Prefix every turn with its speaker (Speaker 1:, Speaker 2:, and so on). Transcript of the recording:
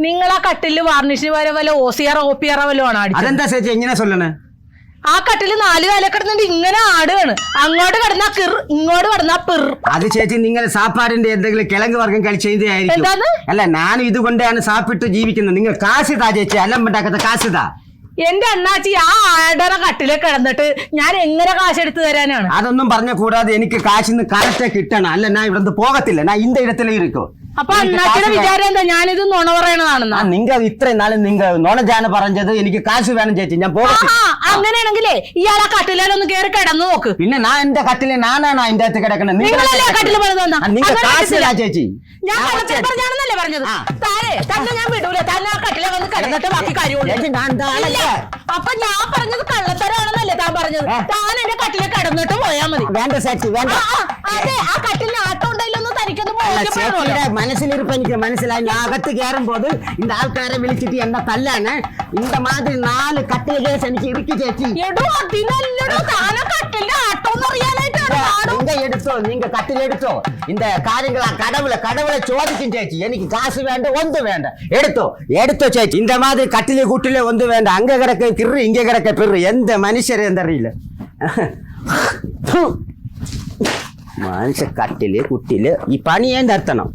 Speaker 1: നിങ്ങൾ ആ കട്ടില് വാർണിഷിന് വരെ വല്ല OCR OPR വല്ലതും ആണ് അടിച്ചത്?
Speaker 2: അതെന്താ ചേച്ചി എങ്ങനെ சொல்லണേ?
Speaker 1: ആ കട്ടില് 4 കാല കിടന്നിട്ട് ഇങ്ങനെ ആടുകയാണ്. അങ്ങോട്ട് കിടന്നാ കിർ, ഇങ്ങോട്ട് കിടന്നാ പിർ.
Speaker 2: അത് ചേച്ചി നിങ്ങൾ സാപ്പാടിന്റെ എന്തെങ്കിലും കിഴങ്ങ് വർഗം കഴിച്ചതായിരിക്കും.
Speaker 1: എന്താന്ന്?
Speaker 2: അല്ല ഞാനും ഇതുകൊണ്ടാണ് സാപ്പിട്ട് ജീവിക്കുന്നത്. നിങ്ങൾ കാശിതാ ചേച്ചി, അല്ലമ്പണ്ടാക്കത്തെ കാശിതാ.
Speaker 1: എന്റെ അണ്ണാച്ചി ആ ആടറ കട്ടില് കിടന്നിട്ട് ഞാൻ എങ്ങനെ കാശെടുത്ത് തരാനാണ്?
Speaker 2: അതൊന്നും പറഞ്ഞ കൂടാതെ എനിക്ക് കാശിന്ന് കറക്റ്റ് കിട്ടണം. അല്ല ഞാൻ ഇവിടെ പോകത്തില്ല, ഞാൻ ഇന്ത ഇടത്തിലേ ഇരിക്കും.
Speaker 1: അപ്പൊ അണ്ണാച്ചിയുടെ വിചാരം എന്താ ഞാനിത് നുണ പറയണതാണെന്നാ?
Speaker 2: നിങ്ങൾ ഇത്രയും നാളും നിങ്ങൾ നുണജാണ് പറഞ്ഞത്. എനിക്ക് കാശ് വേണം ചേച്ചി, ഞാൻ പോകത്തില്ല.
Speaker 1: അങ്ങനെയാണെങ്കിലേ ഇയാൾ ആ കട്ടിലൊന്ന് കേറി കിടന്നു നോക്ക്.
Speaker 2: പിന്നെ ഞാൻ എന്റെ കട്ടില് ഞാനാണ് അതിന്റെ അകത്ത് കിടക്കുന്നത്.
Speaker 1: നിങ്ങളല്ലേ കട്ടില് പണിതെന്നാ?
Speaker 2: നിങ്ങൾ കാശില്ല ചേച്ചി.
Speaker 1: ഞാൻ പറഞ്ഞാണെന്നല്ലേ പറഞ്ഞത്? തന്നെ ഞാൻ വിടൂല. തന്നെ ആ കട്ടിലെ വന്ന് കിടന്നിട്ട് ബാക്കി കാര്യമുള്ളൂ. അപ്പൊ ഞാൻ പറഞ്ഞത് കള്ളത്തരാണെന്നല്ലേ താൻ പറഞ്ഞത്? താൻ എന്റെ കട്ടിലെ കിടന്നിട്ട് പോയാ മതി.
Speaker 2: വേണ്ട ചേച്ചി വേണ്ട.
Speaker 1: അതെ, ആ കട്ടിലിന് ആട്ടം ഉണ്ടായില്ലൊന്നും തനിക്കൊന്നും
Speaker 2: മനസ്സിലിരിപ്പ് എനിക്ക് മനസ്സിലായി. ഞാൻ അകത്ത് കയറുമ്പോൾ இந்த ആൾക്കാരെ വിളിച്ചിട്ട് എന്നെ തല്ലാണ്. இந்த மாதிரி 4 കട്ടില് കേസ് എനിക്ക് ഇരിക്കു ചേച്ചി. എടുത്തോ, നിങ്ങൾ കട്ടിലെടുത്തോ. இந்த കാര്യങ്ങളാ கடவுளை ചോദിക്കും ചേച്ചി. എനിക്ക് കാശ് വേണ്ട, ഒന്നും വേണ്ട. എടുത്തോ ചേച്ചി. இந்த மாதிரி കട്ടില് കൂട്ടില് ഒന്നും വേണ്ട. അങ്ങ കിടക്ക കിറ്, ഇങ്ങ കിടക്ക പിറ്. എന്ത് മനുഷ്യരെ എന്തറിയില്ല. മനുഷ്യ കട്ടില് കുട്ടില് ഈ പണി നിർത്തണം.